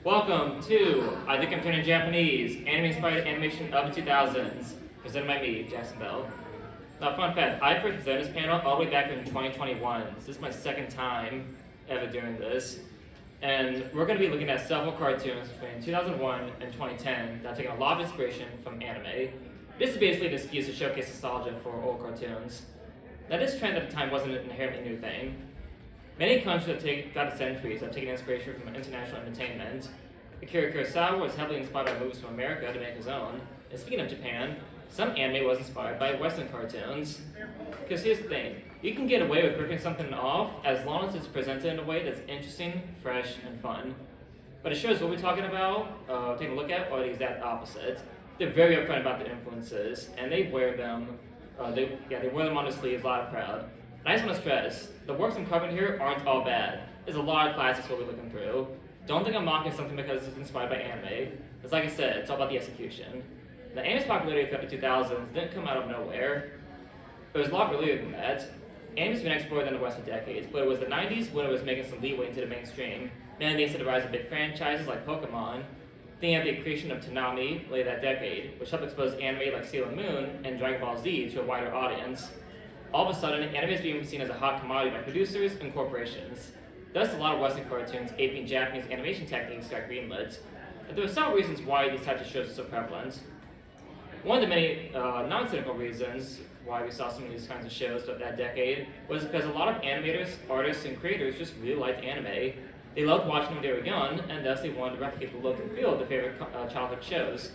Welcome to I Think I'm Turning Japanese, anime-inspired animation of the 2000s, presented by me, Jackson Bell. Now, fun fact, I first presented this panel all the way back in 2021. So this is my second time ever doing this. And we're going to be looking at several cartoons between 2001 and 2010 that have taken a lot of inspiration from anime. This is basically an excuse to showcase nostalgia for old cartoons. Now, this trend at the time wasn't an inherently new thing. Many countries throughout the centuries have taken inspiration from international entertainment. Akira Kurosawa was heavily inspired by movies from America to make his own. And speaking of Japan, some anime was inspired by Western cartoons. Because here's the thing, you can get away with ripping something off as long as it's presented in a way that's interesting, fresh, and fun. But it shows what we're talking about, taking a look at, are the exact opposite. They're very upfront about their influences, and they wear them. They wear them on their sleeves, loud and proud. And I just want to stress, the works I'm covering here aren't all bad. There's a lot of classics we'll be looking through. Don't think I'm mocking something because it's inspired by anime. It's like I said, it's all about the execution. The anime's popularity throughout the 2000s didn't come out of nowhere. It was a lot earlier than that. Anime's been explored in the West for decades, but it was the 90s when it was making some leeway into the mainstream. Then they started the rise of big franchises like Pokemon. Then you have the creation of Toonami later that decade, which helped expose anime like Sailor Moon and Dragon Ball Z to a wider audience. All of a sudden, anime is being seen as a hot commodity by producers and corporations. Thus, a lot of Western cartoons aping Japanese animation techniques got greenlit. But there are several reasons why these types of shows are so prevalent. One of the many non-cynical reasons why we saw some of these kinds of shows throughout that decade was because a lot of animators, artists, and creators just really liked anime. They loved watching when they were young, and thus they wanted to replicate the look and feel of their favorite childhood shows.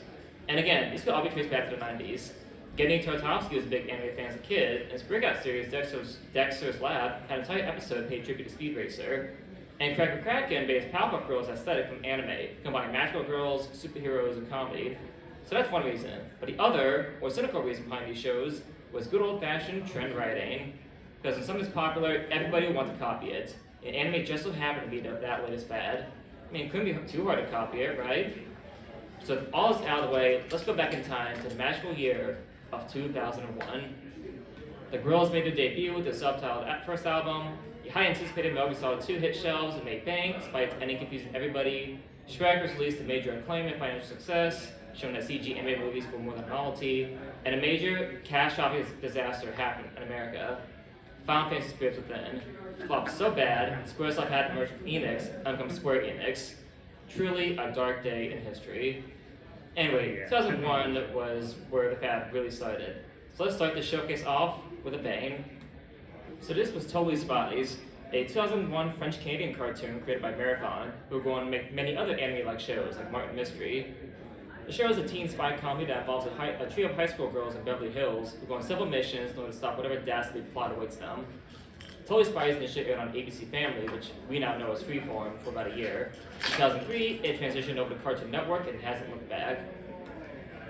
And again, these could all be traced back to the 90s. Getting Tartakovsky was a big anime fan as a kid, and his breakout series, Dexter's Lab, had an entire episode paid tribute to Speed Racer. And Cracker Kraken based Powerpuff Girls aesthetic from anime, combining magical girls, superheroes, and comedy. So that's one reason. But the other, or cynical reason behind these shows, was good old-fashioned trend writing. Because when something's popular, everybody wants to copy it. And anime just so happened to be that latest fad. I mean, it couldn't be too hard to copy it, right? So if all is out of the way, let's go back in time to the magical year of 2001. The Girls made their debut with their self-titled first album. The high anticipated Moby saw 2 hit shelves and made bank, despite ending confusing everybody. Shrek was released to major acclaim and financial success, showing that CG anime movies were more than a novelty. And a major cash-shopping disaster happened in America. Final Fantasy Spirits Within flopped so bad, Squaresoft had to merge with Enix and become Square Enix. Truly a dark day in history. Anyway, 2001 was where the fad really started. So let's start the showcase off with a bang. So this was Totally Spies, a 2001 French-Canadian cartoon created by Marathon, who would go on to make many other anime-like shows like Martin Mystery. The show is a teen spy comedy that involves a trio of high school girls in Beverly Hills who go on several missions in order to stop whatever dastardly plot awaits them. Totally Spies initially aired on ABC Family, which we now know as Freeform, for about a year. In 2003, it transitioned over to Cartoon Network and hasn't looked back.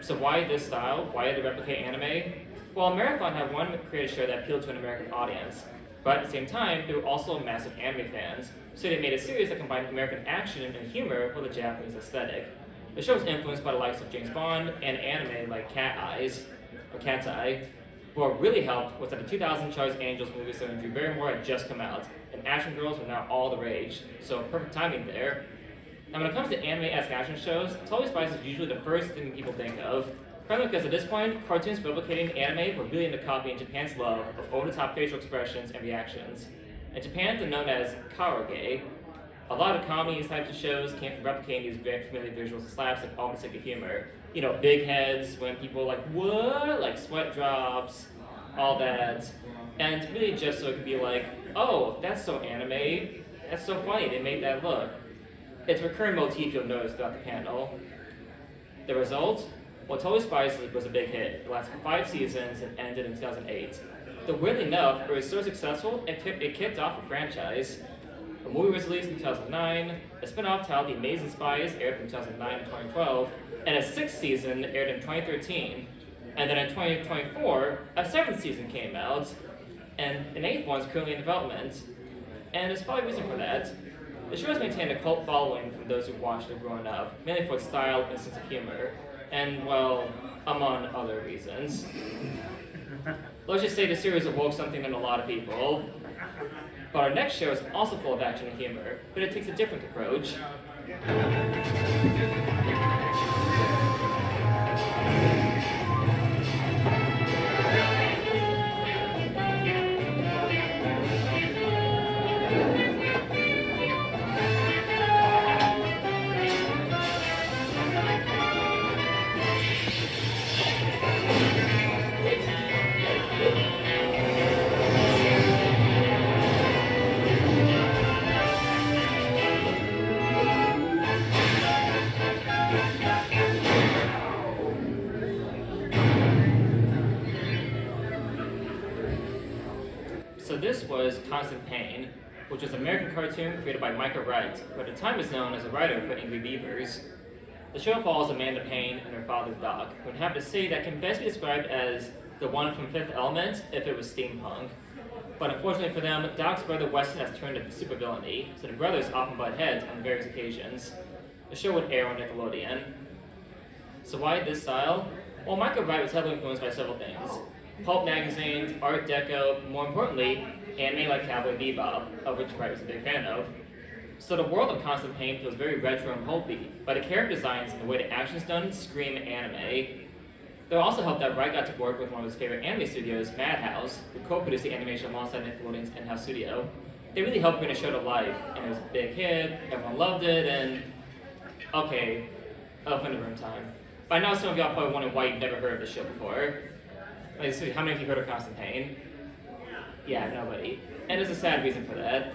So why this style? Why did they replicate anime? Well, Marathon had one creative show that appealed to an American audience, but at the same time, they were also massive anime fans, so they made a series that combined American action and humor with a Japanese aesthetic. The show was influenced by the likes of James Bond and anime like Cat's Eye. What really helped was that the 2000 Charlie's Angels movie starring Drew Barrymore had just come out, and action girls were now all the rage, so perfect timing there. Now when it comes to anime-esque action shows, Totally Spies is usually the first thing people think of, primarily because at this point, cartoons replicating anime were really into copying Japan's love of over-the-top facial expressions and reactions. In Japan, they're known as karaoke. A lot of comedy types of shows came from replicating these very familiar visuals and slapstick, all for the sake of humor. You know, big heads when people are like, what? Like sweat drops, all that. And really just so it could be like, oh, that's so anime, that's so funny, they made that look. It's a recurring motif you'll notice throughout the panel. The result? Well, Totally Spies was a big hit. It lasted for 5 seasons and ended in 2008. Though weirdly enough, it was so successful, it kicked off a franchise. A movie was released in 2009, a spin-off titled The Amazing Spies aired from 2009 to 2012, and a 6th season aired in 2013. And then in 2024, a 7th season came out, and an 8th one is currently in development. And there's probably a reason for that. The show has maintained a cult following from those who watched it growing up, mainly for its style and sense of humor, and, well, among other reasons. Let's just say the series awoke something in a lot of people. But our next show is also full of action and humor, but it takes a different approach. was Constant Pain, which was an American cartoon created by Micah Wright, who at the time was known as a writer for Angry Beavers. The show follows Amanda Payne and her father Doc, who would have to say that can best be described as the one from Fifth Element if it was steampunk. But unfortunately for them, Doc's brother Weston has turned into supervillainy, so the brothers often butt heads on various occasions. The show would air on Nickelodeon. So why this style? Well, Micah Wright was heavily influenced by several things. Pulp magazines, Art Deco, more importantly, anime like Cowboy Bebop, of which Wright was a big fan of. So the world of Constant Pain feels very retro and pulpy, but the character designs and the way the action's done scream anime. It also helped that Wright got to work with one of his favorite anime studios, Madhouse, who co-produced the animation alongside Nickelodeon's in-house studio. They really helped bring the show to life, and it was a big hit, everyone loved it, and... Okay, elephant in the room time. By now some of y'all probably wondering why you've never heard of this show before. Like, so how many of you heard of Constant Pain? Yeah, nobody. And there's a sad reason for that.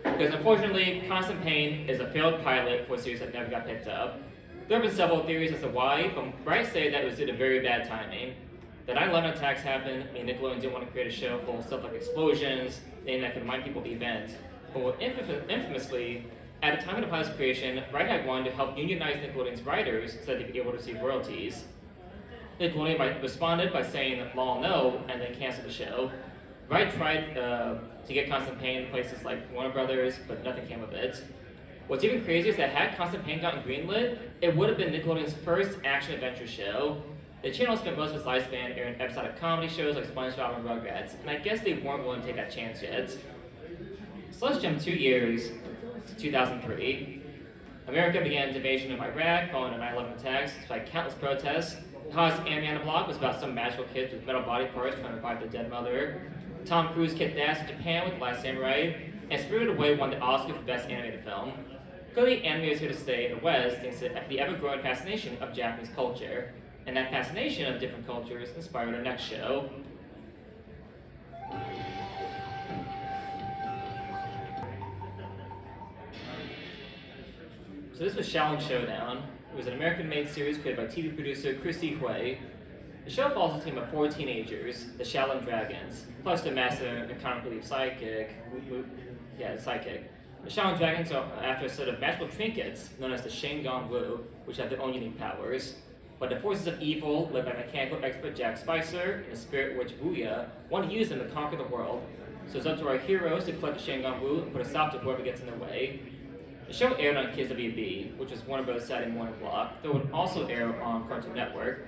Because unfortunately, Constant Pain is a failed pilot for a series that never got picked up. There have been several theories as to why, but Wright say that it was due to very bad timing. The 9/11 attacks happened, and Nickelodeon didn't want to create a show full of stuff like explosions, and that could remind people of the event. But infamously, at the time of the pilot's creation, Wright had wanted to help unionize Nickelodeon's writers so that they could be able to receive royalties. Nickelodeon responded by saying "lol no" and then canceled the show. Wright tried to get Constant Pain in places like Warner Brothers, but nothing came of it. What's even crazier is that had Constant Pain gotten greenlit, it would have been Nickelodeon's first action-adventure show. The channel spent most of its lifespan airing episodic comedy shows like SpongeBob and Rugrats, and I guess they weren't willing to take that chance yet. So let's jump 2 years to 2003. America began its invasion of Iraq following the 9/11 attacks despite countless protests. The hottest anime on the block was about some magical kids with metal body parts trying to revive their dead mother. Tom Cruise kicked ass in Japan with The Last Samurai, and Spirited Away won the Oscar for Best Animated Film. Clearly, anime is here to stay in the West thanks to the ever-growing fascination of Japanese culture, and that fascination of different cultures inspired our next show. So this was Shaolin Showdown. It was an American-made series created by TV producer Christy Hui. The show follows a team of 4 teenagers, the Shaolin Dragons, plus their master and comic relief sidekick. The Shaolin Dragons are after a set of magical trinkets known as the Shengon Wu, which have their own unique powers. But the forces of evil, led by mechanical expert Jack Spicer and the spirit witch Wuya, want to use them to conquer the world. So it's up to our heroes to collect the Shengon Wu and put a stop to whoever gets in their way. The show aired on Kids WB, which was Warner Bros. Saturday morning block, though it would also air on Cartoon Network.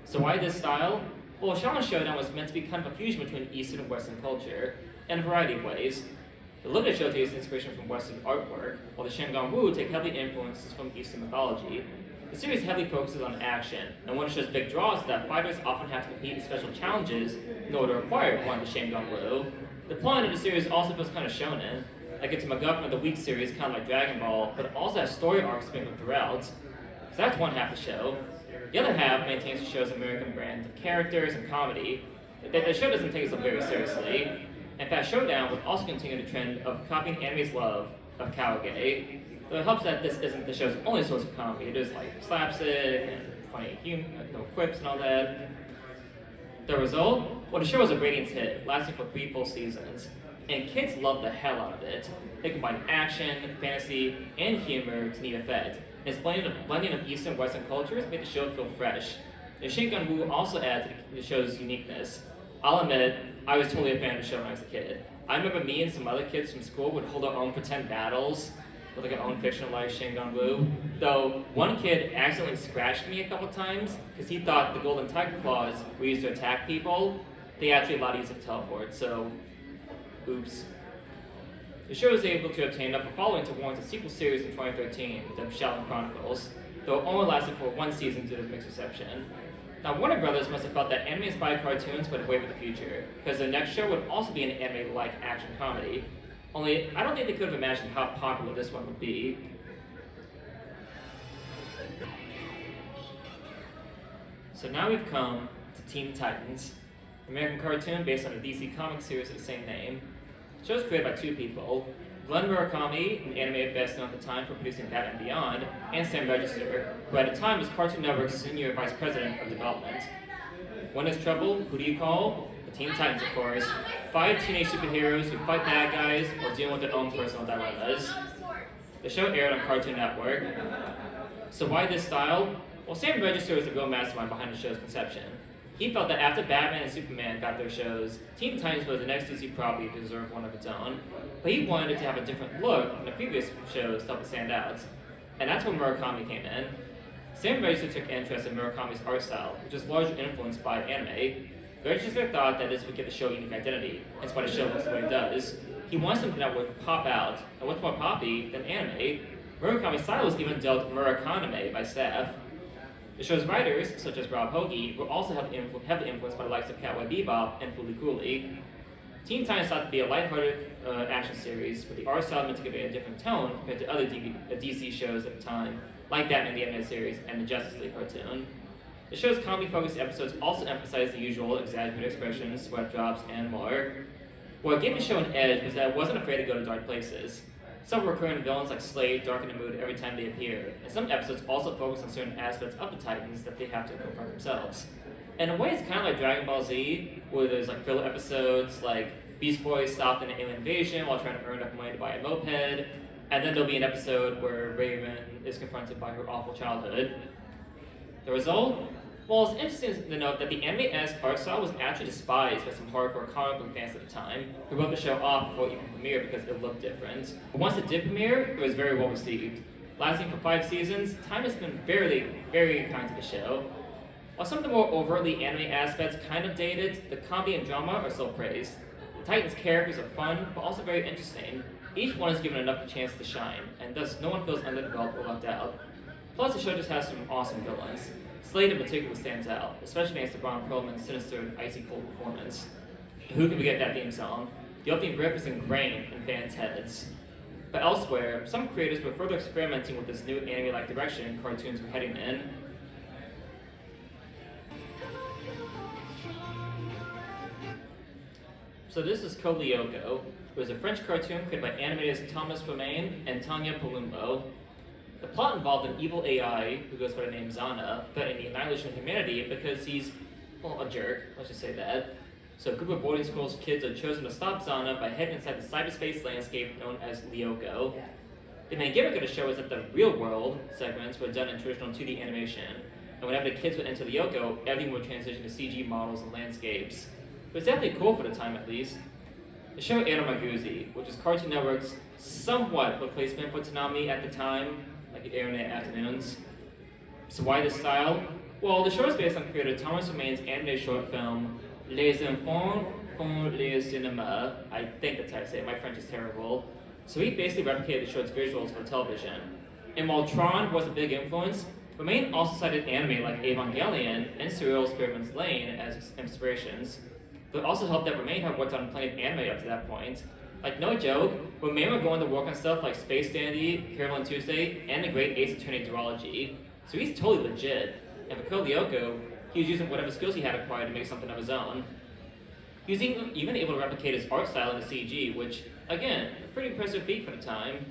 So why this style? Well, Shaolin Showdown was meant to be kind of a fusion between Eastern and Western culture, in a variety of ways. The limited show takes inspiration from Western artwork, while the Shengon Wu take heavy influences from Eastern mythology. The series heavily focuses on action, and one of the show's big draws is that fighters often have to compete in special challenges in order to acquire one of the Shengon Wu. The plot of the series also feels kind of shonen, like it's a MacGuffin of the Week series, kind of like Dragon Ball, but it also has story arcs sprinkled throughout. So that's one half of the show. The other half maintains the show's American brand of characters and comedy. The show doesn't take itself very seriously. In fact, Showdown would also continue the trend of copying anime's love of Kawage. Though it helps that this isn't the show's only source of comedy. It is like slapstick and funny quips and all that. The result? Well, the show was a ratings hit, lasting for 3 full seasons. And kids loved the hell out of it. They combined action, fantasy, and humor to neat effect. Its blending of Eastern and Western cultures made the show feel fresh. The Shengon Wu also added to the show's uniqueness. I'll admit, I was totally a fan of the show when I was a kid. I remember me and some other kids from school would hold our own pretend battles with like our own fictionalized Shengon Wu. Though one kid accidentally scratched me a couple times because he thought the golden tiger claws were used to attack people. They actually allowed to use a teleport, so oops. The show was able to obtain enough of a following to warrant a sequel series in 2013, the Shaolin Chronicles, though it only lasted for 1 season due to mixed reception. Now, Warner Brothers must have felt that anime-inspired cartoons would have way for the future, because their next show would also be an anime-like action comedy. Only, I don't think they could have imagined how popular this one would be. So now we've come to Teen Titans, an American cartoon based on the DC Comics series of the same name. The show was created by 2 people, Glenn Murakami, an anime best known at the time for producing Batman Beyond, and Sam Register, who at the time was Cartoon Network's Senior Vice President of Development. When there's trouble, who do you call? The The Teen Titans, of course, 5 teenage superheroes who fight bad guys while dealing with their own personal dilemmas. The show aired on Cartoon Network. So why this style? Well, Sam Register was the real mastermind behind the show's conception. He felt that after Batman and Superman got their shows, Teen Titans was the next DC property to deserve one of its own. But he wanted it to have a different look than the previous shows to help it stand out. And that's where Murakami came in. Sam Register took interest in Murakami's art style, which is largely influenced by anime. Register thought that this would give the show a unique identity, hence why the show looks the way it does. He wanted something that would pop out, and what's more poppy than anime? Murakami's style was even dubbed Murakanime by staff. The show's writers, such as Rob Hoagie, were also heavily influenced by the likes of Cowboy Bebop and Fooly Cooly. Teen Titans thought to be a lighthearted action series, with the art style meant to give it a different tone compared to other DC shows at the time, like Batman the Animated Series and the Justice League cartoon. The show's comedy-focused episodes also emphasized the usual exaggerated expressions, sweat drops, and more. What gave the show an edge was that it wasn't afraid to go to dark places. Some recurring villains like Slade darken the mood every time they appear, and some episodes also focus on certain aspects of the Titans that they have to confront themselves. In a way, it's kind of like Dragon Ball Z, where there's like filler episodes like Beast Boy stopped in an alien invasion while trying to earn enough money to buy a moped, and then there'll be an episode where Raven is confronted by her awful childhood. The result? Well, it's interesting to note that the anime-esque art style was actually despised by some hardcore comic book fans at the time, who wrote the show off before it even premiered because it looked different. But once it did premiere, it was very well received. Lasting for 5 seasons, time has been very kind to the show. While some of the more overtly anime aspects kind of dated, the comedy and drama are still praised. The Titans' characters are fun, but also very interesting. Each one is given enough chance to shine, and thus no one feels underdeveloped or left out. Plus, the show just has some awesome villains. Slade in particular stands out, especially thanks to Ron Perlman's sinister and icy cold performance. Who can forget that theme song? The opening riff is ingrained in fans' heads. But elsewhere, some creators were further experimenting with this new anime-like direction cartoons were heading in. So this is Code Lyoko. It was a French cartoon created by animators Thomas Romain and Tanya Palumbo. The plot involved an evil AI who goes by the name Zana, threatening the annihilation of humanity because he's, well, a jerk, let's just say that. So a group of boarding school kids are chosen to stop Zana by heading inside the cyberspace landscape known as Lyoko. The main gimmick of the show is that the real world segments were done in traditional 2D animation, and whenever the kids would enter Lyoko, everything would transition to CG models and landscapes. But it's definitely cool for the time at least. The show aired on Maguzi, which is Cartoon Network's somewhat replacement for Toonami at the time, like it aired in the afternoons. So why this style? Well, the show is based on creator Thomas Romain's animated short film, Les Enfants font le cinéma. I think that's how I say it, my French is terrible. So he basically replicated the short's visuals for television. And while Tron was a big influence, Romain also cited anime like Evangelion and Serial Spearman's Lane as inspirations. But it also helped that Romain had worked on plenty of anime up to that point. Like, no joke, Romain would go on to work on stuff like Space Dandy, Carol and Tuesday, and the Great Ace Attorney Duology. So he's totally legit. And for Code Lyoko, he was using whatever skills he had acquired to make something of his own. He was even able to replicate his art style into CG, which, again, a pretty impressive feat for the time.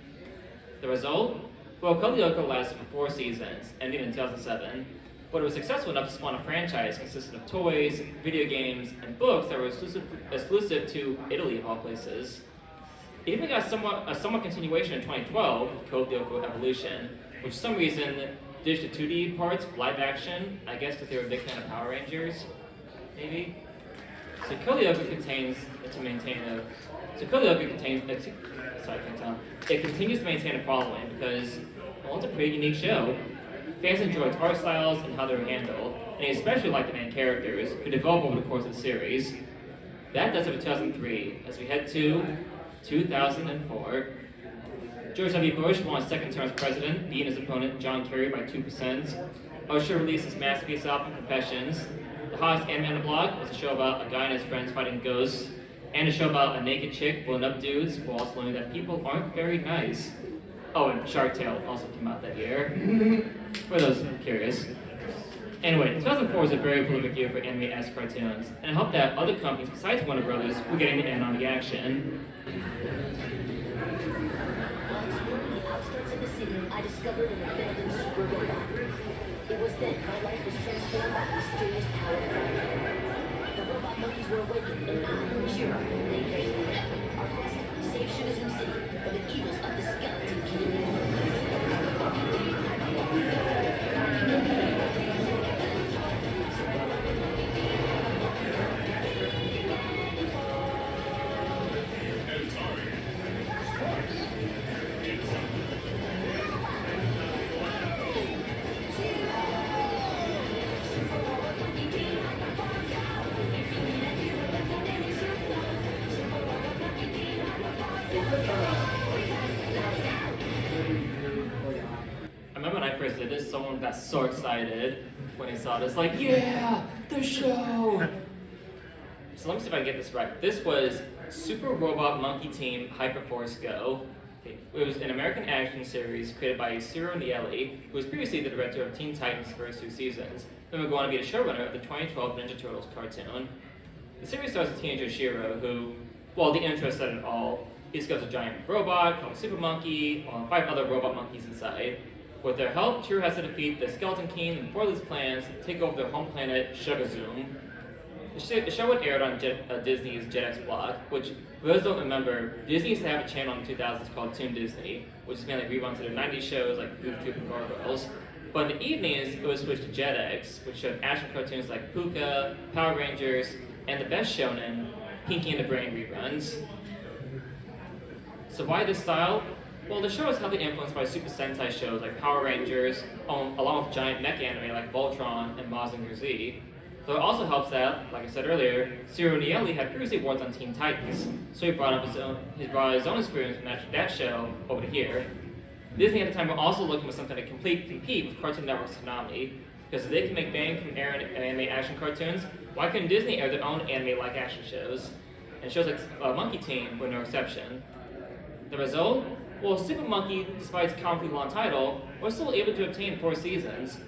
The result? Well, Code Lyoko lasted for 4 seasons, ending in 2007. But it was successful enough to spawn a franchise consisting of toys, video games, and books that were exclusive to Italy of all places. It even got a somewhat continuation in 2012 with Code Lyoko Evolution, which for some reason ditched the 2D parts live action, I guess because they were a big fan of Power Rangers, maybe? So Code Lyoko continues to maintain a following because, well, it's a pretty unique show. Fans enjoy its art styles and how they're handled, and they especially like the main characters, who develop over the course of the series. That does it for 2003, as we head to 2004. George W. Bush won his second term as president, beating his opponent John Kerry by 2%. Usher released his masterpiece album, Confessions. The hottest anime on the block was a show about a guy and his friends fighting ghosts, and a show about a naked chick blowing up dudes while also learning that people aren't very nice. Oh, and Shark Tale also came out that year, for those curious. Anyway, 2004 was a very prolific year for anime-esque cartoons, and it helped that other companies besides Warner Brothers were getting in on the action. In the city, I discovered an abandoned scribble box. It was then my life was transformed by the mysterious power of writing. robot monkeys were awakened, and I, Shiro, lay ready for them. Our quest, save Shibazum City from the evils of the Skeleton King. I remember when I first did this, someone got so excited when he saw this, like, yeah, the show! So let me see if I can get this right. This was Super Robot Monkey Team Hyperforce Go. It was an American action series created by Ciro Nieli, who was previously the director of Teen Titans' first 2 seasons, then would go on to be the showrunner of the 2012 Ninja Turtles cartoon. The series stars a teenager Shiro who, well, the intro said it all. He discovers a giant robot called Super Monkey, along with 5 other robot monkeys inside. With their help, Shiro has to defeat the Skeleton King and foil his plans to take over their home planet, Shugazum. The show would aired on Disney's Jetix block, which, for those who don't remember, Disney used to have a channel in the 2000s called Toon Disney, which is mainly reruns of their 90s shows like Goof Troop and Gargoyles. But in the evenings, it was switched to Jetix, which showed action cartoons like Puka, Power Rangers, and the best shonen, Pinky and the Brain reruns. So why this style? Well, the show is heavily influenced by Super Sentai shows like Power Rangers, along with giant mech anime like Voltron and Mazinger Z. Though it also helps that, like I said earlier, Ciro Nieli had previously worked on Teen Titans, so he brought his own experience from that show over to here. Disney at the time were also looking for something to compete with Cartoon Network's Toonami, because if they can make bang from airing anime action cartoons, why couldn't Disney air their own anime like action shows? And shows like Monkey Team were no exception. The result? Well, Super Monkey, despite its comically long title, was still able to obtain 4 seasons.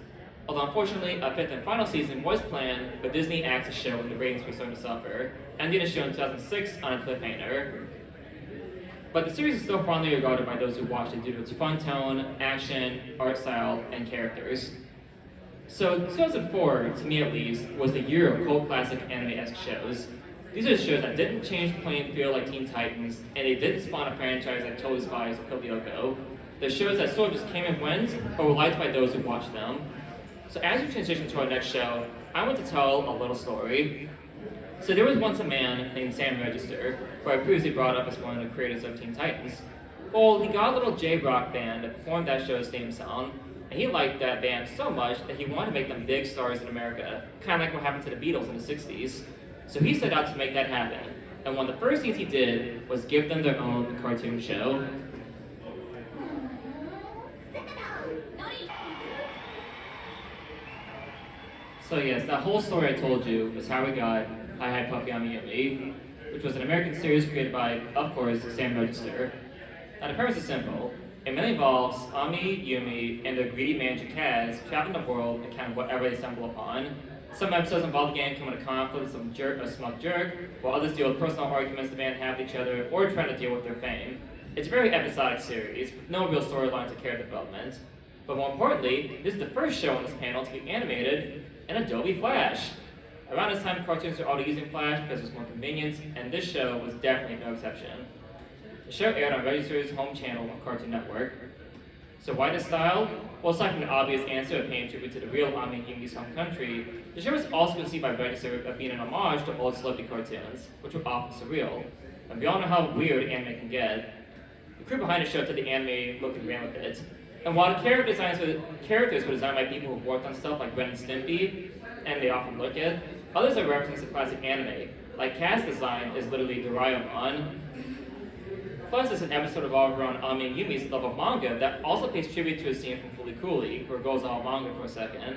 Although unfortunately, a 5th and final season was planned, but Disney axed the show when the ratings were starting to suffer, ending the show in 2006 on a cliffhanger. But the series is still fondly regarded by those who watched it due to its fun tone, action, art style, and characters. So 2004, to me at least, was the year of cult classic anime-esque shows. These are shows that didn't change the playing field like Teen Titans, and they didn't spawn a franchise like Totally Spies or Code Lyoko. They're shows that sort of just came and went, but were liked by those who watched them. So as we transition to our next show, I want to tell a little story. So there was once a man named Sam Register, who I previously brought up as one of the creators of Teen Titans. Well, he got a little J-Rock band that performed that show's theme song, and he liked that band so much that he wanted to make them big stars in America, kind of like what happened to the Beatles in the 60s. So he set out to make that happen, and one of the first things he did was give them their own cartoon show. So yes, that whole story I told you is how we got Hi Hi Puffy Ami Yumi, which was an American series created by, of course, Sam Register. Now the premise is simple. It mainly involves Ami, Yumi, and their greedy manager Kaz traveling the world and kind of whatever they stumble upon. Some episodes involve the gang coming to conflict with some smug jerk, while others deal with personal arguments the band have with each other or trying to deal with their fame. It's a very episodic series, with no real storylines or character development. But more importantly, this is the first show on this panel to be animated in Adobe Flash. Around this time, cartoons were already using Flash because it was more convenient, and this show was definitely no exception. The show aired on Register's home channel of Cartoon Network. So why this style? Well, aside from the obvious answer of paying tribute to the real Ami and Yumi's home country, the show was also conceived by Register of being an homage to old celebrity cartoons, which were often surreal. And we all know how weird anime can get. The crew behind the show took the anime look and ran with it. And while the characters were designed by people who've worked on stuff like Ren and Stimpy, and they often look at, others are references to classic anime, like Kaz's design is literally Doraemon. Plus, there's an episode revolving around Ami and Yumi's love of manga that also pays tribute to a scene from Fully Cooley, where it goes all manga for a second.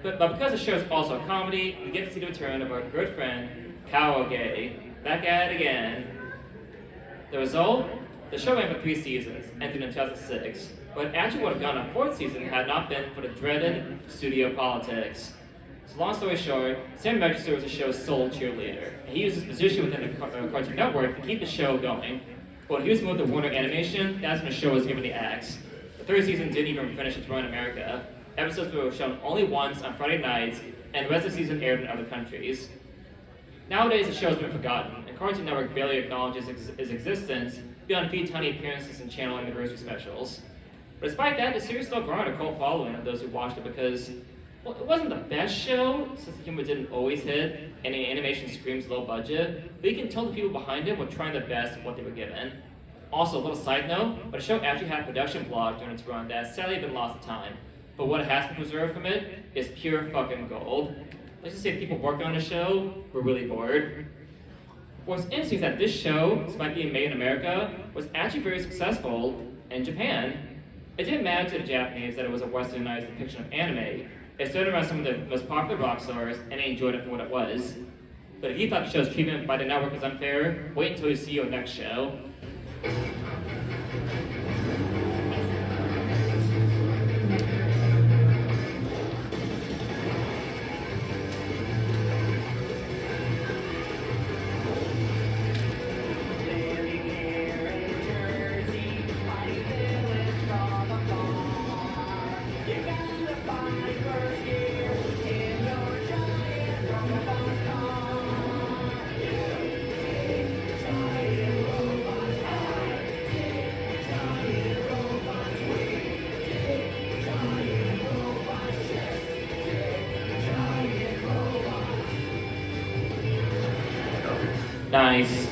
But because the show is also a comedy, we get to see the return of our good friend, Kaoge, back at it again. The result? The show ran for 3 seasons, ending in 2006, but it actually would have gone a 4th season had not been for the dreaded studio politics. So long story short, Sam Register was the show's sole cheerleader, and he used his position within the Cartoon Network to keep the show going. But when he was moved to Warner Animation, that's when the show was given the axe. The 3rd season didn't even finish its run in America. Episodes were shown only once on Friday nights, and the rest of the season aired in other countries. Nowadays, the show has been forgotten, and Cartoon Network barely acknowledges its existence beyond a few tiny appearances in channel anniversary specials. But despite that, the series still garnered a cult following of those who watched it because, well, it wasn't the best show, since the humor didn't always hit, and the animation screams low budget, but you can tell the people behind it were trying their best with what they were given. Also, a little side note, but the show actually had a production blog during its run that sadly had been lost to time. But what has been preserved from it is pure fucking gold. Let's just say people working on the show were really bored. What's interesting is that this show, despite being made in America, was actually very successful in Japan. It didn't matter to the Japanese that it was a westernized depiction of anime. It centered around some of the most popular rock stars, and they enjoyed it for what it was. But if you thought the show's treatment by the network is unfair, wait until you see your next show. Nice.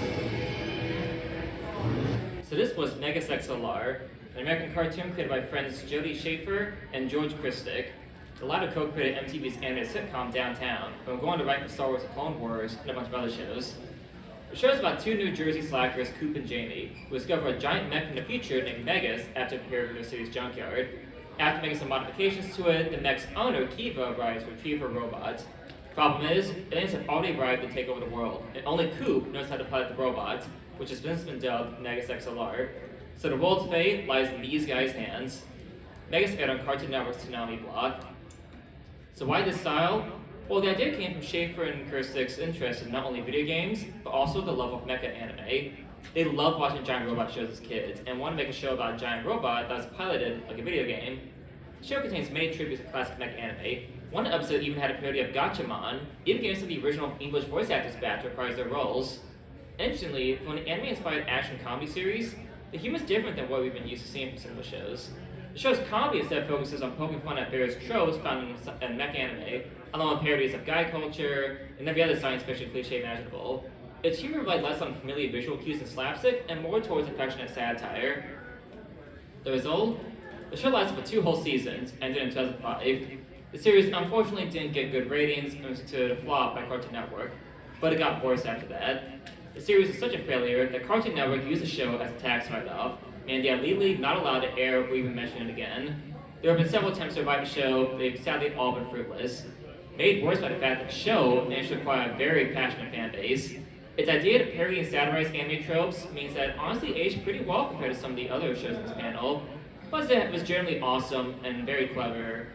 So this was Megas XLR, an American cartoon created by friends Jody Schaefer and George Christic. The latter co-created MTV's animated sitcom Downtown, and would go on to write for Star Wars: The Clone Wars and a bunch of other shows. The show is about two New Jersey slackers, Coop and Jamie, who discover a giant mech from the future named Megas after appearing in their city's junkyard. After making some modifications to it, the mech's owner, Kiva, arrives to retrieve her robot. Problem is, aliens have already arrived to take over the world, and only Coop knows how to pilot the robot, which has since been dubbed Megas XLR. So the world's fate lies in these guys' hands. Megas aired on Cartoon Network's Tsunami block. So why this style? Well, the idea came from Schaefer and Kirstik's interest in not only video games, but also the love of mecha anime. They loved watching giant robot shows as kids, and wanted to make a show about a giant robot that was piloted like a video game. The show contains many tributes to classic mecha anime. One episode even had a parody of Gatchaman, even getting some of the original English voice actors back to reprise their roles. Interestingly, for an anime-inspired action comedy series, the humor is different than what we've been used to seeing from similar shows. The show's comedy instead focuses on poking fun at various tropes found in mecha anime, along with parodies of guy culture and every other science fiction cliche imaginable. Its humor relied less on familiar visual cues and slapstick, and more towards affectionate satire. The result? The show lasted for 2 whole seasons, ended in 2005. The series unfortunately didn't get good ratings and was considered a flop by Cartoon Network, but it got worse after that. The series was such a failure that Cartoon Network used the show as a tax write-off, and they are legally not allowed to air or even mention it again. There have been several attempts to revive the show, but they've sadly all been fruitless. Made worse by the fact that the show managed to acquire a very passionate fan base. Its idea to parody and satirize anime tropes means that it honestly aged pretty well compared to some of the other shows in this panel. Plus, it was generally awesome and very clever,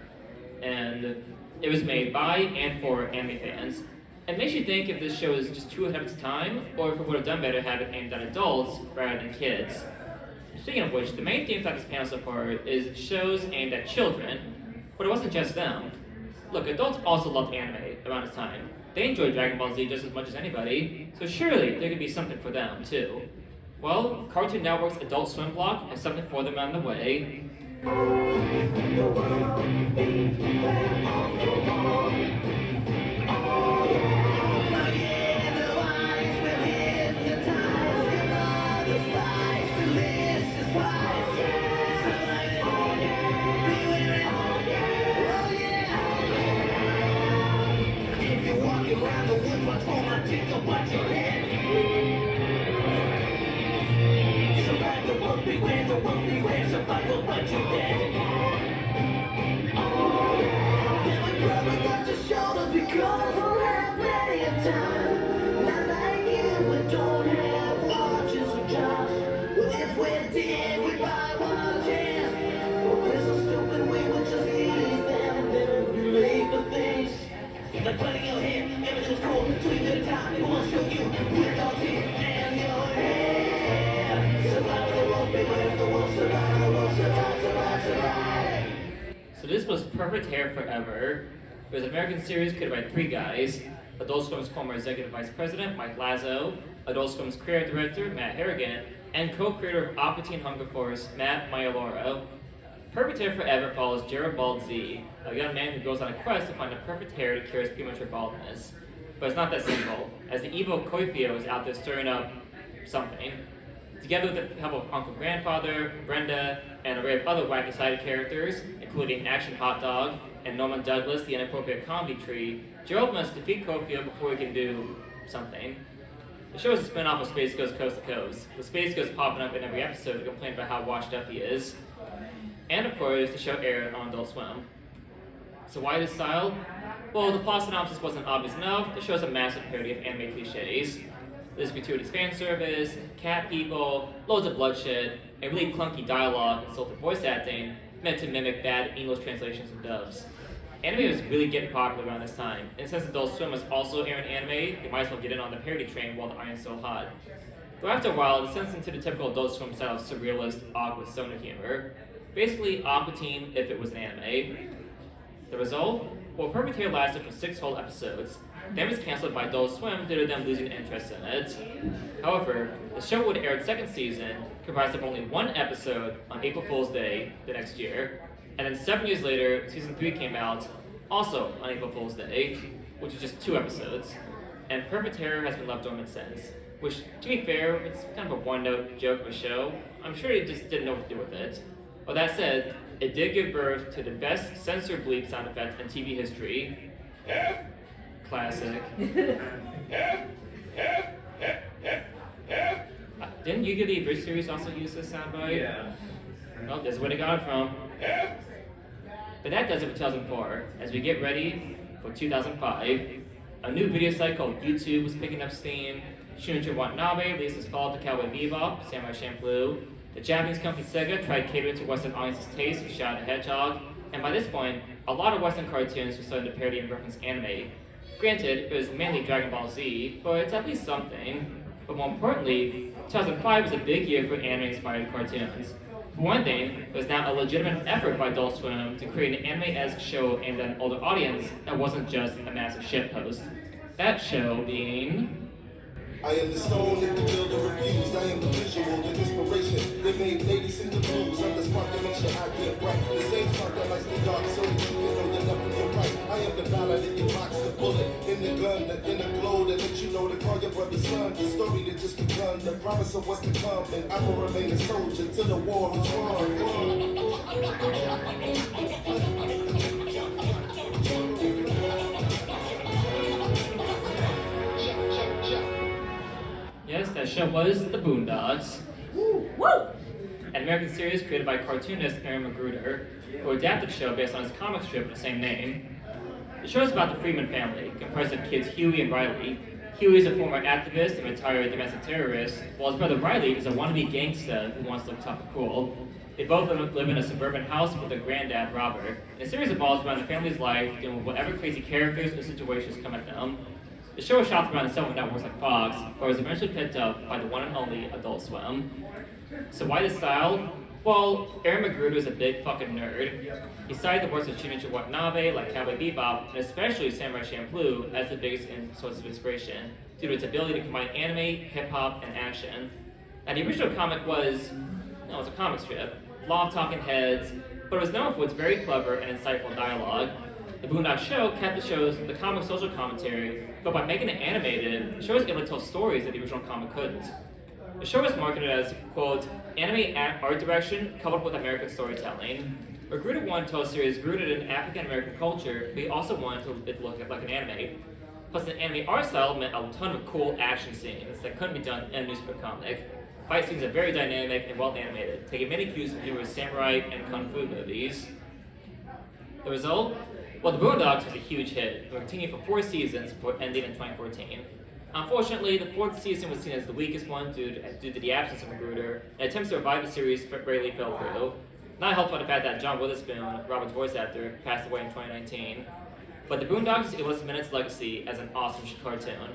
and it was made by and for anime fans. It makes you think if this show is just too ahead of its time, or if it would have done better to have it aimed at adults rather than kids. Speaking of which, the main theme throughout this panel so far is shows aimed at children, but it wasn't just them. Look, adults also loved anime around this time. They enjoyed Dragon Ball Z just as much as anybody, so surely there could be something for them too. Well, Cartoon Network's Adult Swim block has something for them on the way. So this was Perfect Hair Forever. It was an American series created by 3 guys, Adult Swim's former executive vice president, Mike Lazo, Adult Swim's creative director, Matt Harrigan, and co-creator of Aqua Teen Hunger Force, Matt Maialoro. Perfect Hair Forever follows Gerald Bald Z, a young man who goes on a quest to find the perfect hair to cure his premature baldness. But it's not that simple, as the evil Koifio is out there stirring up something. Together with the help of Uncle Grandfather, Brenda, and an array of other wacky side characters, including Action Hot Dog and Norman Douglas, the inappropriate comedy tree, Gerald must defeat Koifio before he can do something. The show is a spin-off of Space Ghost Coast to Coast, with Space Ghost popping up in every episode to complain about how washed up he is. And of course, the show aired on Adult Swim. So why this style? Well, the plot synopsis wasn't obvious enough. The show's a massive parody of anime cliches. There's gratuitous fan service, cat people, loads of bloodshed, and really clunky dialogue and insulting voice acting meant to mimic bad English translations and dubs. Anime was really getting popular around this time, and since Adult Swim was also airing anime, they might as well get in on the parody train while the iron's still hot. Though after a while, it descends into the typical Adult Swim style of surrealist, awkward stoner humor. Basically, Aqua Teen if it was an anime. The result? Well, Perfect Hair lasted for 6 whole episodes, then was cancelled by Adult Swim due to them losing interest in it. However, the show would air its second season, comprised of only 1 episode on April Fool's Day the next year, and then 7 years later, season 3 came out, also on April Fool's Day, which was just 2 episodes, and Perfect Hair has been left dormant since, which, to be fair, it's kind of a one-note joke of a show. I'm sure he just didn't know what to do with it. Well, that said, it did give birth to the best censored bleep sound effect in TV history. Classic. Didn't Yu-Gi-Oh! The Bridge series also use this soundbite? Yeah. Well, this is where they got it from. But that does it for 2004. As we get ready for 2005, a new video site called YouTube was picking up steam. Shunichi Watanabe released his follow-up to Cowboy Bebop, Samurai Champloo. The Japanese company Sega tried catering to Western audiences' taste with Shadow the Hedgehog, and by this point, a lot of Western cartoons were starting to parody and reference anime. Granted, it was mainly Dragon Ball Z, but it's at least something. But more importantly, 2005 was a big year for anime-inspired cartoons. For one thing, there was now a legitimate effort by Adult Swim to create an anime-esque show aimed at an older audience that wasn't just a massive shitpost. That show being... I am the stone that the builder refused. I am the visual, the inspiration. They made ladies in the blues. I'm the spark that makes your eye get bright. The same spark that lights the dark so that you can know your left from your right. I am the ballad in your box, the bullet in the gun, the inner glow that lets you know to call your brother's son. The story that just begun, the promise of what's to come. And I will remain a soldier till the war is won. Yes, that show was The Boondocks. Woo! An American series created by cartoonist Aaron Magruder, who adapted the show based on his comic strip of the same name. The show is about the Freeman family, comprised of kids Huey and Riley. Huey is a former activist and retired domestic terrorist, while his brother Riley is a wannabe gangsta who wants to look tough and cool. They both live in a suburban house with their granddad, Robert. And the series revolves around the family's life, dealing with whatever crazy characters or situations come at them. The show was shot around several networks like Fox, but was eventually picked up by the one and only Adult Swim. So why this style? Well, Aaron Magruder is a big fucking nerd. He cited the works of Shinichi Watanabe, like Cowboy Bebop, and especially Samurai Champloo as the biggest source of inspiration, due to its ability to combine anime, hip-hop, and action. Now, the original comic was a comic strip, long talking heads, but it was known for its very clever and insightful dialogue. The Boondocks show kept the comic social commentary, but by making it animated, the show was able to tell stories that the original comic couldn't. The show was marketed as, quote, anime art direction coupled with American storytelling. Magruder wanted to tell a series rooted in African American culture, but he also wanted it to look like an anime. Plus, the anime art style meant a ton of cool action scenes that couldn't be done in a newspaper comic. Fight scenes are very dynamic and well animated, taking many cues from numerous samurai and kung fu movies. The result? Well, The Boondocks was a huge hit and continued for 4 seasons before ending in 2014. Unfortunately, the 4th season was seen as the weakest one due to the absence of Magruder, and attempts to revive the series rarely fell through. Not helped by the fact that John Witherspoon, Robert's voice actor, passed away in 2019. But The Boondocks is able to cement its legacy as an awesome cartoon.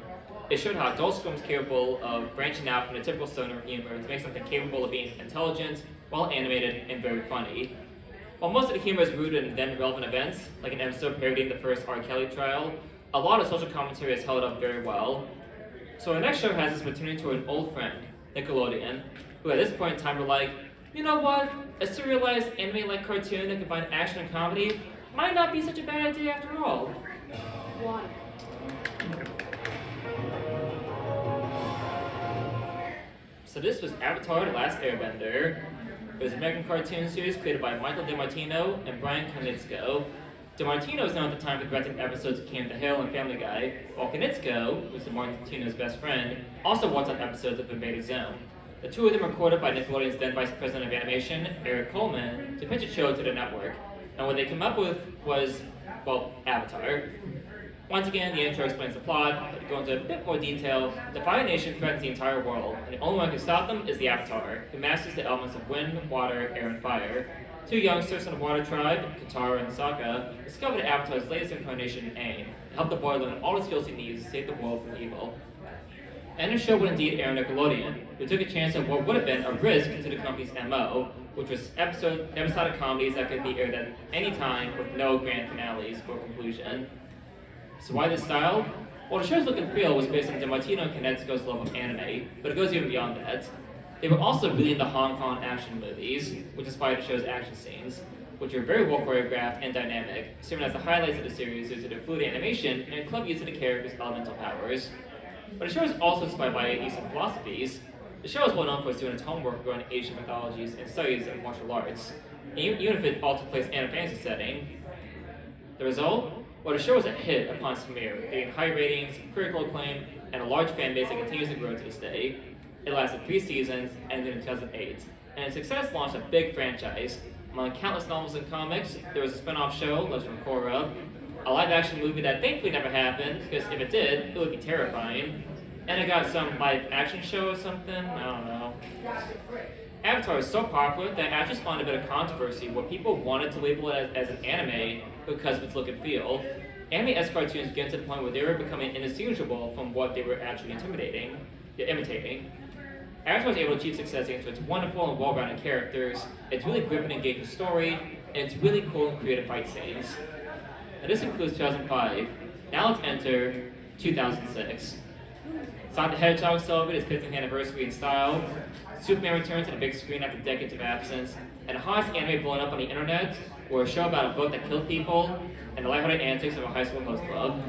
It showed how Adult Swim is capable of branching out from the typical stoner humor to make something capable of being intelligent, well animated, and very funny. While most of the humor is rooted in then relevant events, like an episode parodying the first R. Kelly trial, a lot of social commentary has held up very well. So our next show has us returning to an old friend, Nickelodeon, who at this point in time were like, you know what, a serialized anime-like cartoon that combines action and comedy might not be such a bad idea after all. Why? So this was Avatar: The Last Airbender. It was an American cartoon series created by Michael DeMartino and Brian Konietzko. DeMartino is known at the time for directing episodes of King of the Hill and Family Guy, while Konietzko, who was DeMartino's best friend, also worked on episodes of Invading Zone. The two of them were recorded by Nickelodeon's then Vice President of Animation, Eric Coleman, to pitch a show to the network. And what they came up with was, well, Avatar. Once again, the intro explains the plot, but to go into a bit more detail, the Fire Nation threatens the entire world, and the only one who can stop them is the Avatar, who masters the elements of wind, water, air, and fire. Two youngsters from the water tribe, Katara and Sokka, discover the Avatar's latest incarnation, Aang, and help the boy learn all the skills he needs to save the world from evil. And the show would indeed air on Nickelodeon, who took a chance at what would have been a risk to the company's MO, which was episodic comedies that could be aired at any time with no grand finales for conclusion. So why this style? Well, the show's look and feel was based on DeMartino and Konietzko's love of anime, but it goes even beyond that. They were also really into Hong Kong action movies, which inspired the show's action scenes, which are very well choreographed and dynamic, serving as the highlights of the series due to their fluid animation and club use of the characters' elemental powers. But the show is also inspired by Eastern philosophies. The show is well known for its doing its homework regarding Asian mythologies and studies of martial arts, and even if it all took place in a fantasy setting. The result? Well, the show was a hit upon its premiere, getting high ratings, critical acclaim, and a large fan base that continues to grow to this day. It lasted 3 seasons, ended in 2008, and its success launched a big franchise. Among countless novels and comics, there was a spin-off show, Legend of Korra, a live-action movie that thankfully never happened, because if it did, it would be terrifying. And it got some live-action show or something, I don't know. Avatar is so popular that it actually spawned a bit of controversy where people wanted to label it as an anime because of its look and feel. Anime-esque cartoons began to the point where they were becoming indistinguishable from what they were actually imitating. Avatar was able to achieve success thanks to its wonderful and well-rounded characters, its really gripping and engaging story, and its really cool and creative fight scenes. Now this includes 2005. Now let's enter 2006. Sonic the Hedgehog celebrated its 50th anniversary in style. Superman returned to the big screen after decades of absence, and a hottest anime blowing up on the internet, or a show about a boat that killed people, and the lighthearted antics of a high school host club.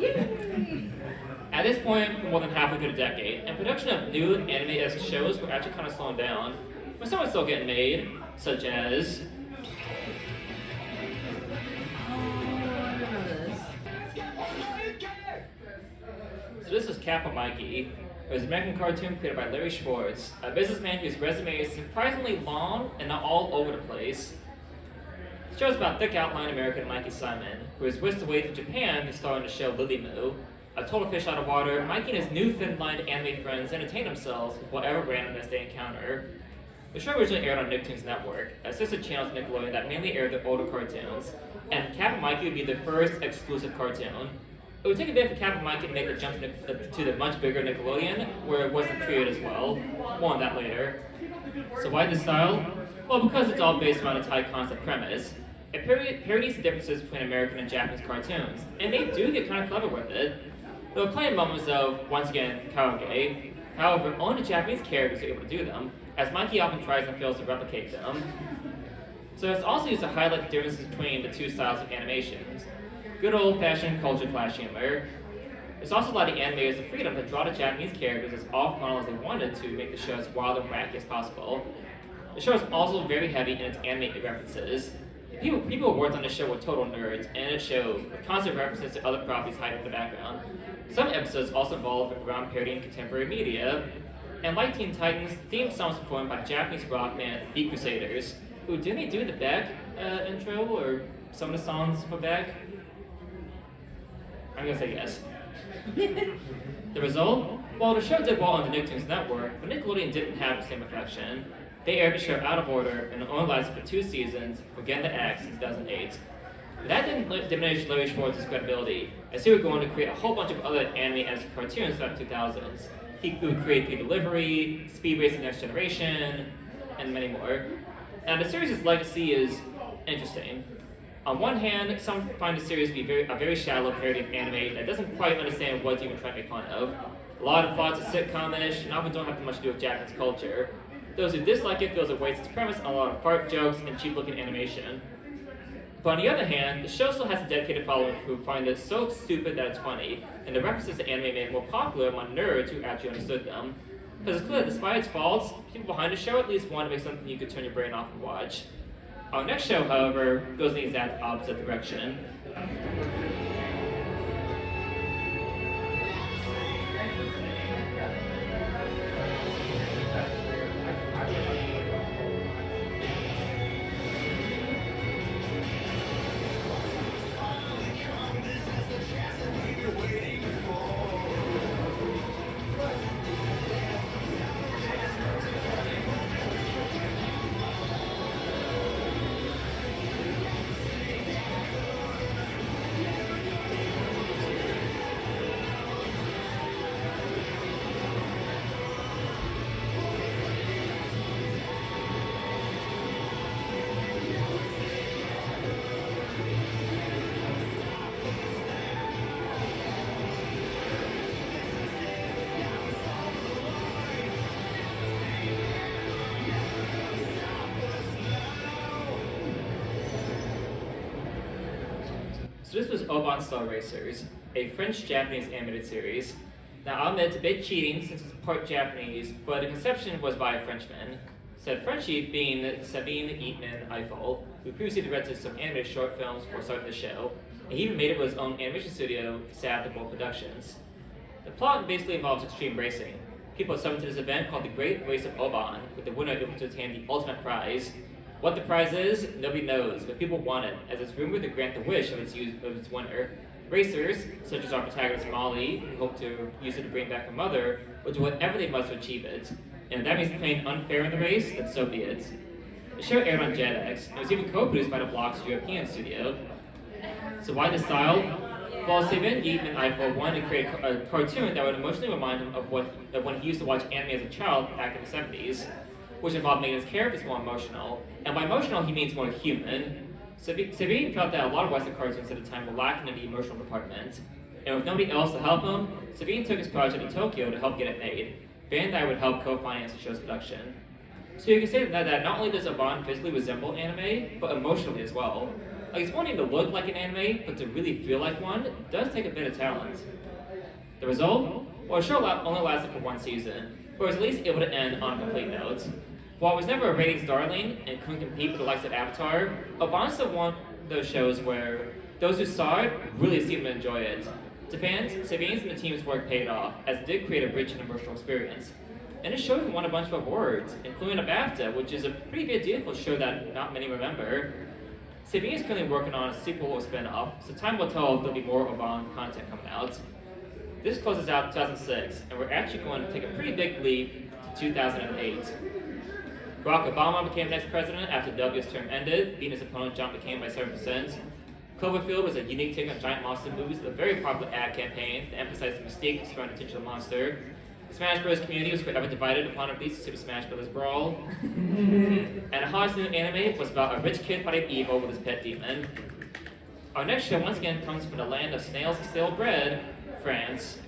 At this point, we're more than halfway through the decade, and production of new anime-esque shows were actually kind of slowing down, but some are still getting made, such as So this is Kappa Mikey. It was an American cartoon created by Larry Schwartz, a businessman whose resume is surprisingly long and not all over the place. The show is about thick outline American Mikey Simon, who is whisked away to Japan to star in the show Lily Moo. A total fish out of water, Mikey and his new thin-lined anime friends entertain themselves with whatever randomness they encounter. The show originally aired on Nicktoons Network, a sister channel to Nickelodeon that mainly aired the older cartoons, and Kappa Mikey would be the first exclusive cartoon. It would take a bit for Kappa Mikey to make the jump to the much bigger Nickelodeon, where it wasn't created as well. More on that later. So why this style? Well, because it's all based around its high concept premise. It parodies the differences between American and Japanese cartoons, and they do get kind of clever with it. There were plenty of moments of, once again, karaoke. However, only the Japanese characters are able to do them, as Mikey often tries and fails to replicate them. So it's also used to highlight the differences between the two styles of animations. Good old-fashioned culture clash humor. It's also allowed the animators the freedom to draw the Japanese characters as off-model as they wanted to make the show as wild and wacky as possible. The show is also very heavy in its anime references. People who worked on the show were total nerds, and it showed, with constant references to other properties hiding in the background. Some episodes also involved around parodying contemporary media. And like Teen Titans, the theme song was performed by Japanese rock band The Crusaders, who didn't they do the Beck intro, or some of the songs for Beck? I'm gonna say yes. The result? Well, the show did well on the Nicktoons Network, but Nickelodeon didn't have the same affection. They aired the show out of order and only lasted for 2 seasons, Forgetting to Act in 2008. That didn't diminish Larry Schwartz's credibility, as he would go on to create a whole bunch of other anime-esque cartoons throughout the 2000s. He would create The Delivery, Speed Racing Next Generation, and many more. Now, the series' legacy is interesting. On one hand, some find the series to be a very shallow parody of anime that doesn't quite understand what it's even trying to make fun of. A lot of plots are sitcom-ish and often don't have much to do with Japanese culture. Those who dislike it feels it wastes its premise on a lot of fart jokes and cheap-looking animation. But on the other hand, the show still has a dedicated following who find it so stupid that it's funny, and the references to anime made it more popular among nerds who actually understood them. Because it's clear that despite its faults, people behind the show at least want to make something you could turn your brain off and watch. Our next show, however, goes in the exact opposite direction. So this was Oban Star Racers, a French-Japanese animated series. Now I'll admit it's a bit cheating since it's part Japanese, but the conception was by a Frenchman. Said Frenchie being Sabine Eatman Eiffel, who previously directed some animated short films before starting the show, and he even made it with his own animation studio, Satellite Productions. The plot basically involves extreme racing. People are summoned to this event called the Great Race of Oban, with the winner able to attain the ultimate prize. What the prize is, nobody knows, but people want it, as it's rumored to grant the wish of its winner. Racers, such as our protagonist Molly, who hope to use it to bring back her mother, will do whatever they must to achieve it. And if that means playing unfair in the race, then so be it. The show aired on Jetix, and was even co-produced by the Block's European studio. So why this style? Well, Sabine Eatman Eiffel wanted to create a cartoon that would emotionally remind him of when he used to watch anime as a child back in the 70s, which involved making his characters more emotional. And by emotional, he means more human. Sabine felt that a lot of Western cartoons at the time were lacking in the emotional department. And with nobody else to help him, Sabine took his project to Tokyo to help get it made. Bandai would help co-finance the show's production. So you can say that not only does Oban physically resemble anime, but emotionally as well. Like, it's one thing to look like an anime, but to really feel like one does take a bit of talent. The result? Well, the show only lasted for one season, but was at least able to end on a complete note. While it was never a ratings darling and couldn't compete with the likes of Avatar, Oban still one of those shows where those who saw it really seemed to enjoy it. To fans, Sabine's and the team's work paid off, as it did create a rich and emotional experience. And the show even won a bunch of awards, including a BAFTA, which is a pretty big deal for a show that not many remember. Sabine is currently working on a sequel or spin-off, so time will tell if there'll be more Oban content coming out. This closes out 2006, and we're actually going to take a pretty big leap to 2008. Barack Obama became the next president after W's term ended, beating his opponent John McCain by 7%. Cloverfield was a unique take on giant monster movies with a very popular ad campaign that emphasized the mystique surrounding the titular monster. The Smash Bros. Community was forever divided upon a release of Super Smash Bros. Brawl. And a hottest new anime was about a rich kid fighting evil with his pet demon. Our next show once again comes from the land of snails and stale bread, France.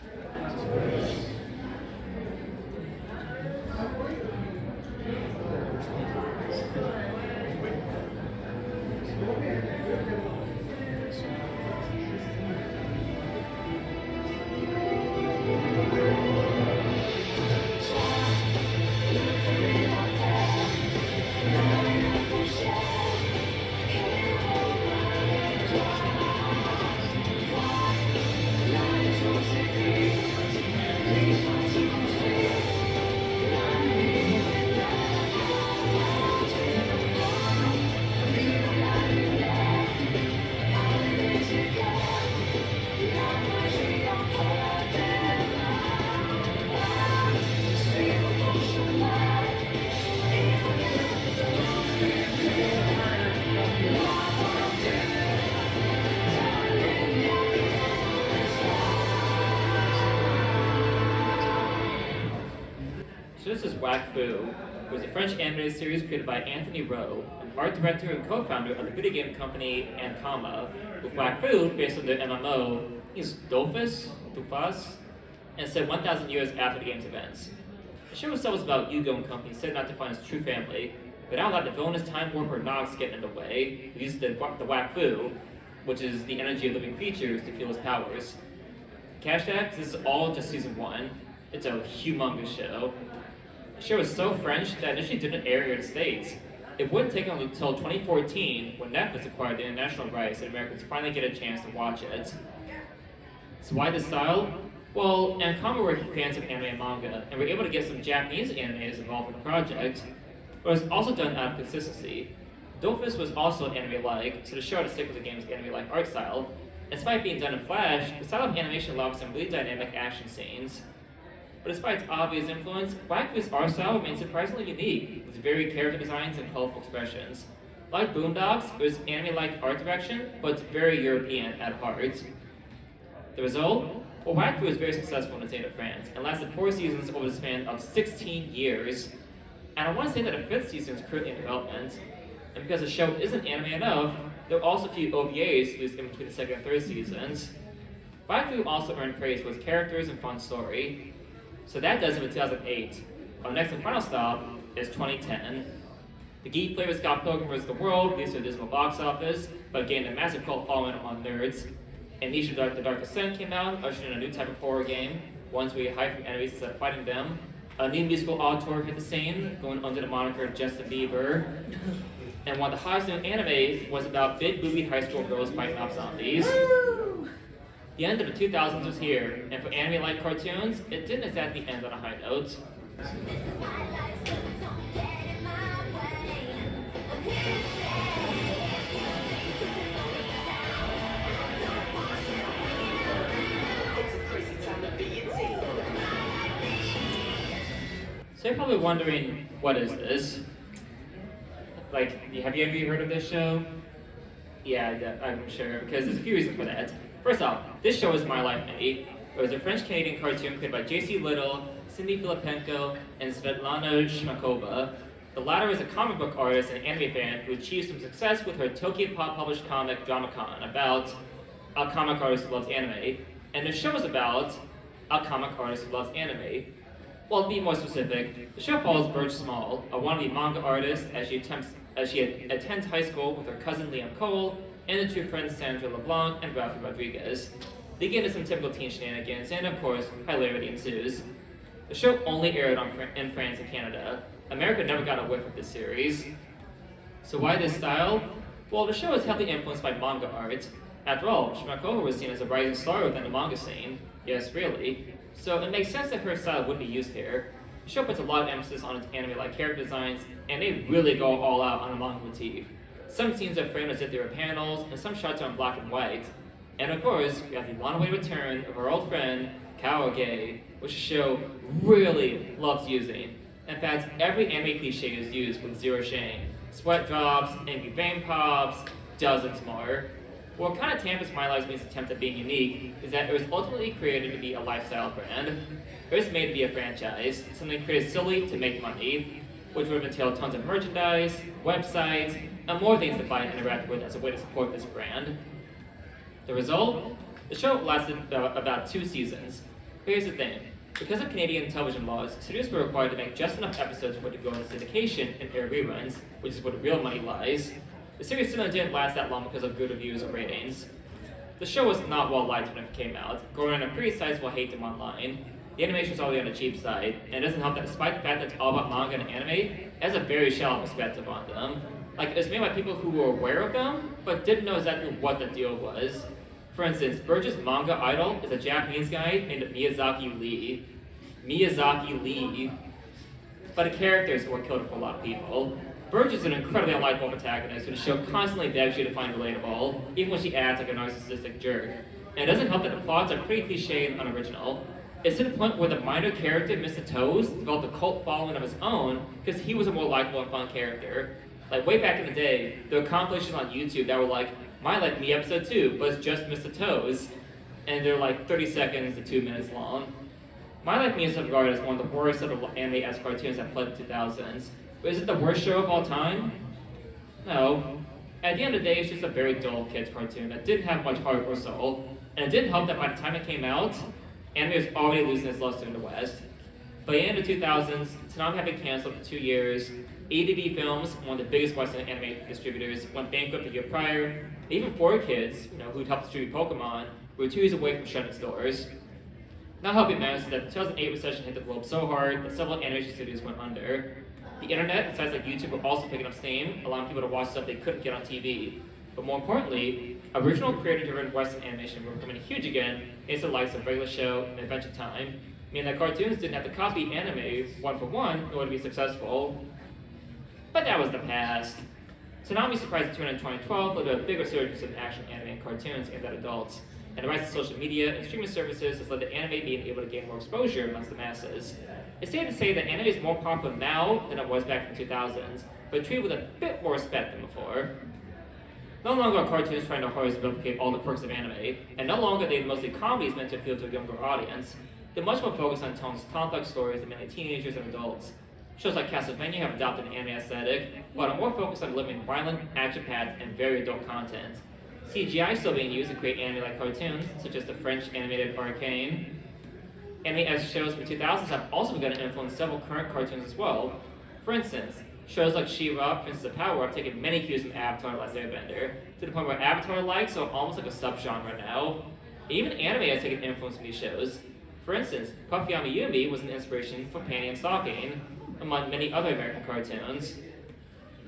So this is Whack Fu, was a French animated series created by Anthony Rowe, an art director and co-founder of the video game company Ankama, with Black Food based on their MMO, Dofus, and set 1,000 years after the game's events. The show itself was about Yugo and company setting out to find his true family, but now that the villainous time warper Nox getting in the way, he uses the Wakfu, which is the energy of living creatures, to fuel his powers. Cash Axe, this is all just season 1. It's a humongous show. The show is so French that initially didn't air here in the States. It wouldn't take until 2014 when Netflix acquired the international rights and Americans finally get a chance to watch it. So why this style? Well, Ankama were fans of anime and manga, and were able to get some Japanese animators involved in the project, but it was also done out of consistency. Dofus was also anime-like, so the show had to stick with the game's anime-like art style. Despite being done in Flash, the style of animation allowed some really dynamic action scenes. But despite its obvious influence, Wakfu's art style remains surprisingly unique, with varied character designs and colorful expressions. Like Boondocks, it was anime-like art direction, but it's very European at heart. The result? Well, Wakfu was very successful in its native France, and lasted 4 seasons over the span of 16 years. And I want to say that a 5th season is currently in development. And because the show isn't anime enough, there are also a few OVAs released in between the 2nd and 3rd seasons. Wakfu also earned praise for its characters and fun story. So that does it in 2008. Our next and final stop is 2010. The geek flavor Scott Pilgrim vs. the World released to a dismal box office, but gained a massive cult following among nerds. And Nisha The Dark Ascent came out, ushering in a new type of horror game, ones where you hide from enemies instead of fighting them. A new musical auteur hit the scene, going under the moniker Justin Bieber. And one of the hottest new animes was about big booby high school girls fighting off zombies. The end of the 2000s was here, and for anime-like cartoons, it didn't exactly end on a high note. So you're probably wondering, what is this? Like, have you ever heard of this show? Yeah, I'm sure, because there's a few reasons for that. First off, this show is My Life 8. It was a French-Canadian cartoon created by J.C. Little, Cindy Filipenko, and Svetlana Shmakova. The latter is a comic book artist and anime fan who achieved some success with her Tokyo Pop published comic Dramacon about a comic artist who loves anime. And the show is about a comic artist who loves anime. Well, to be more specific, the show follows Burge Small, a wannabe manga artist, as she attends high school with her cousin Liam Cole and the 2 friends Sandra LeBlanc and Ralphie Rodriguez. They get into some typical teen shenanigans, and of course, hilarity ensues. The show only aired in France and Canada. America never got a whiff of this series. So why this style? Well, the show is heavily influenced by manga art. After all, Shmakova was seen as a rising star within the manga scene. Yes, really. So it makes sense that her style would be used here. The show puts a lot of emphasis on its anime-like character designs, and they really go all out on a manga motif. Some scenes are framed as if they were panels, and some shots are in black and white. And of course, we have the long-awaited return of our old friend, Kawage, which the show really loves using. In fact, every anime cliche is used with zero shame. Sweat drops, angry vein pops, dozens more. What kind of tampers My Life's Me's attempt at being unique is that it was ultimately created to be a lifestyle brand. It was made to be a franchise, something created solely to make money, which would have entailed tons of merchandise, websites, and more things to buy and interact with as a way to support this brand. The result? The show lasted about 2 seasons. But here's the thing. Because of Canadian television laws, studios were required to make just enough episodes for it to go into syndication and air reruns, which is where the real money lies. The series still didn't last that long because of good reviews and ratings. The show was not well liked when it came out, growing a pretty sizable hate them online. The animation is already on the cheap side, and it doesn't help that despite the fact that it's all about manga and anime, it has a very shallow perspective on them. Like, it was made by people who were aware of them, but didn't know exactly what the deal was. For instance, Burge's manga idol is a Japanese guy named Miyazaki Lee. But the characters were killed for a lot of people. Burge is an incredibly unlikable protagonist who the show constantly begs you to find relatable, even when she acts like a narcissistic jerk. And it doesn't help that the plots are pretty cliche and unoriginal. It's to the point where the minor character, Mr. Toes, developed a cult following of his own because he was a more likable and fun character. Like, way back in the day, there were compilations on YouTube that were like, My Like Me episode 2, but it's just Mr. Toes. And they're like 30 seconds to 2 minutes long. My like me is regarded as one of the worst of the anime-esque cartoons that played in the 2000s. But is it the worst show of all time? No. At the end of the day, it's just a very dull kids cartoon that didn't have much heart or soul, and it didn't help that by the time it came out, anime was already losing its luster in the West. By the end of the 2000s, Toonami had been canceled for 2 years. ADV Films, one of the biggest Western anime distributors, went bankrupt the year prior. Even 4Kids, who'd helped distribute Pokemon, were 2 years away from shutting its doors. Not helping matters is that the 2008 recession hit the globe so hard that several animation studios went under. The internet and sites like YouTube were also picking up steam, allowing people to watch stuff they couldn't get on TV. But more importantly, original creator-driven Western animation were becoming huge again, thanks to the likes of Regular Show and Adventure Time, meaning that cartoons didn't have to copy anime one for one in order to be successful. But that was the past. Toonami surprised the 2012 with a big resurgence of action anime and cartoons aimed at adults, and the rise of social media and streaming services has led to anime being able to gain more exposure amongst the masses. It's safe to say that anime is more popular now than it was back in the 2000s, but treated with a bit more respect than before. No longer are cartoons trying to hard to replicate all the perks of anime, and no longer are they mostly comedies meant to appeal to a younger audience. They're much more focused on telling complex stories that mainly teenagers and adults. Shows like Castlevania have adopted an anime aesthetic, but are more focused on delivering violent, action-packed, and very adult content. CGI is still being used to create anime-like cartoons, such as the French animated Arcane. Anime-esque shows from the 2000s have also begun to influence several current cartoons as well. For instance, shows like She-Ra, Princess of Power have taken many cues from Avatar and Last Airbender, to the point where Avatar-like so almost like a subgenre now. Even anime has taken influence from these shows. For instance, Puffy Yumi was an inspiration for Panty and Stocking, among many other American cartoons.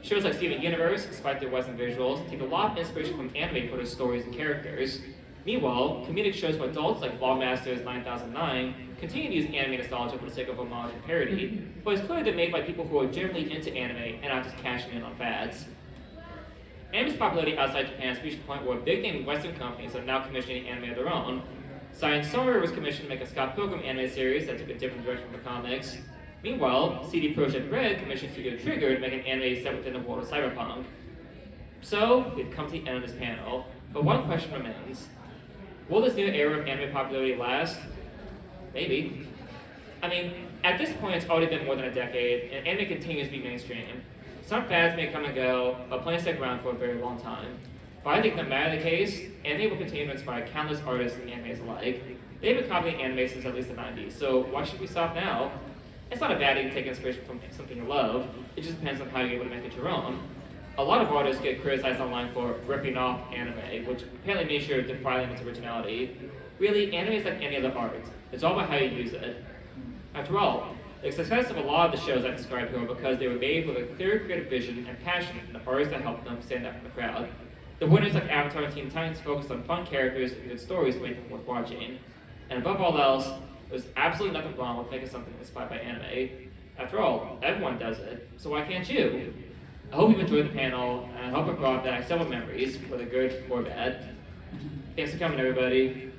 Shows like Steven Universe, despite their Western visuals, take a lot of inspiration from anime for their stories and characters. Meanwhile, comedic shows for adults like Lawmaster's 9009 continue to use anime nostalgia for the sake of homage and parody, but it's clearly they're made by people who are generally into anime and not just cashing in on fads. Anime's popularity outside Japan has reached a point where big-name Western companies are now commissioning anime of their own. Science Solar was commissioned to make a Scott Pilgrim anime series that took a different direction from the comics. Meanwhile, CD Projekt Red commissioned Studio Trigger to make an anime set within the world of cyberpunk. So, we've come to the end of this panel, but one question remains. Will this new era of anime popularity last? Maybe. I mean, at this point it's already been more than a decade, and anime continues to be mainstream. Some fads may come and go, but plenty stick around for a very long time. But I think no matter the case, anime will continue to inspire countless artists and animes alike. They've been copying anime since at least the 90s, so why should we stop now? It's not a bad thing to take inspiration from something you love, it just depends on how you're able to make it your own. A lot of artists get criticized online for ripping off anime, which apparently makes you defiling its originality. Really, anime is like any other art. It's all about how you use it. After all, the success of a lot of the shows I described here are because they were made with a clear creative vision and passion from the artists that helped them stand out from the crowd. The winners like Avatar and Teen Titans focused on fun characters and good stories to make them worth watching. And above all else, there's absolutely nothing wrong with making something inspired by anime. After all, everyone does it, so why can't you? I hope you've enjoyed the panel, and I hope it brought back several memories, whether good or bad. Thanks for coming, everybody.